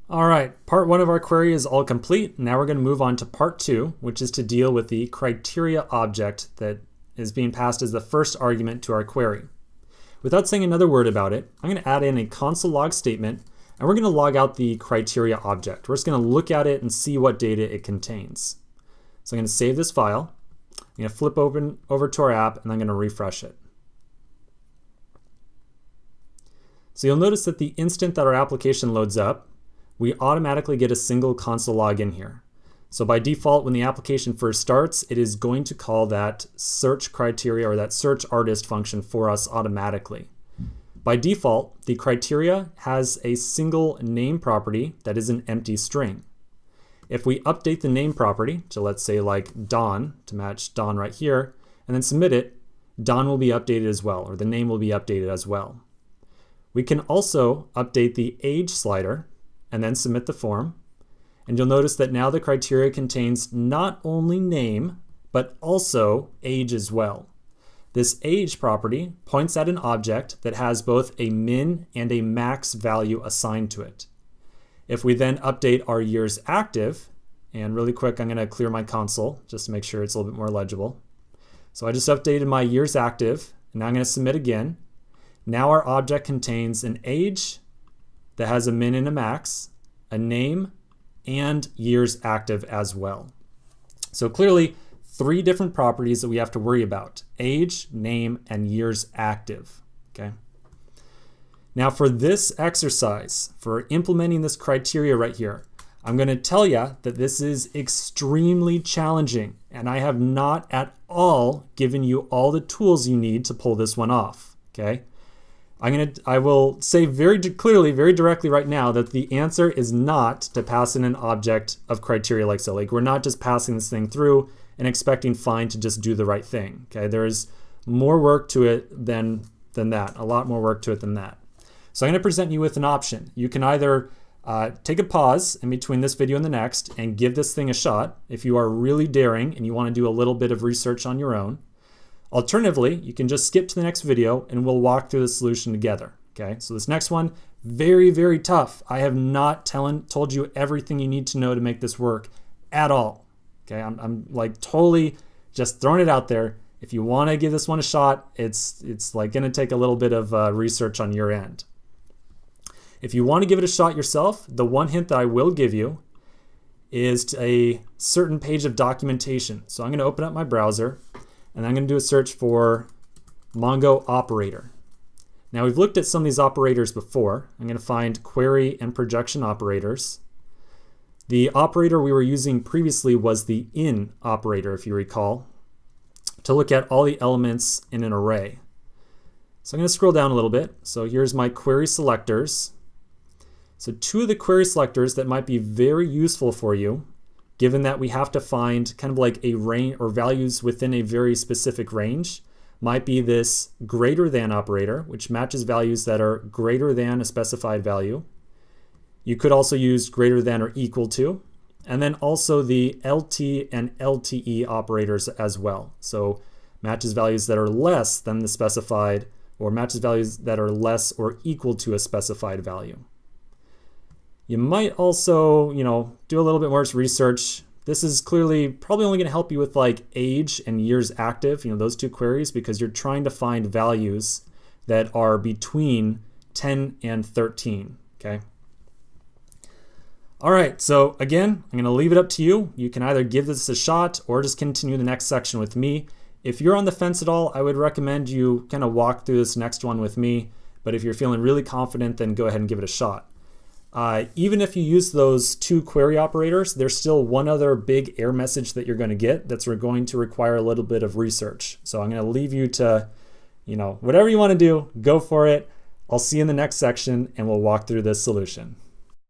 All right, part one of our query is all complete. Now we're going to move on to part two, which is to deal with the criteria object that is being passed as the first argument to our query. Without saying another word about it, I'm going to add in a console log statement, and we're going to log out the criteria object. We're just going to look at it and see what data it contains. So I'm going to save this file. I'm going to flip over to our app, and I'm going to refresh it. So you'll notice that the instant that our application loads up, we automatically get a single console log in here. So by default, when the application first starts, it is going to call that search criteria or that search artist function for us automatically. By default, the criteria has a single name property that is an empty string. If we update the name property to, let's say, like Don, to match Don right here, and then submit it, Don will be updated as well, or the name will be updated as well. We can also update the age slider and then submit the form. And you'll notice that now the criteria contains not only name, but also age as well. This age property points at an object that has both a min and a max value assigned to it. If we then update our years active, and really quick, I'm going to clear my console just to make sure it's a little bit more legible. So I just updated my years active, and now I'm going to submit again. Now our object contains an age that has a min and a max, a name, and years active as well. So clearly, three different properties that we have to worry about: age, name, and years active. Okay. Now for this exercise, for implementing this criteria right here, I'm going to tell you that this is extremely challenging, and I have not at all given you all the tools you need to pull this one off. Okay. I will say very clearly, very directly right now that the answer is not to pass in an object of criteria like so. Like, we're not just passing this thing through and expecting Find to just do the right thing. Okay, there's more work to it than that, a lot more work to it than that. So I'm going to present you with an option. You can either take a pause in between this video and the next and give this thing a shot if you are really daring and you want to do a little bit of research on your own. Alternatively, you can just skip to the next video and we'll walk through the solution together. Okay, so this next one, very, very tough. I have not told you everything you need to know to make this work at all. Okay, I'm like totally just throwing it out there. If you want to give this one a shot, it's like going to take a little bit of research on your end. If you want to give it a shot yourself, the one hint that I will give you is a certain page of documentation. So I'm going to open up my browser, and I'm going to do a search for Mongo operator. Now we've looked at some of these operators before. I'm going to find query and projection operators. The operator we were using previously was the in operator, if you recall, to look at all the elements in an array. So I'm going to scroll down a little bit. So here's my query selectors. So two of the query selectors that might be very useful for you, given that we have to find kind of like a range or values within a very specific range, might be this greater than operator, which matches values that are greater than a specified value. You could also use greater than or equal to, and then also the LT and LTE operators as well. So matches values that are less than the specified, or matches values that are less or equal to a specified value. You might also, do a little bit more research. This is clearly probably only going to help you with like age and years active, those two queries, because you're trying to find values that are between 10 and 13, okay? All right, so again, I'm going to leave it up to you. You can either give this a shot or just continue the next section with me. If you're on the fence at all, I would recommend you kind of walk through this next one with me. But if you're feeling really confident, then go ahead and give it a shot. Even if you use those two query operators, there's still one other big error message that you're going to get that's going to require a little bit of research. So I'm going to leave you to, whatever you want to do, go for it. I'll see you in the next section and we'll walk through this solution.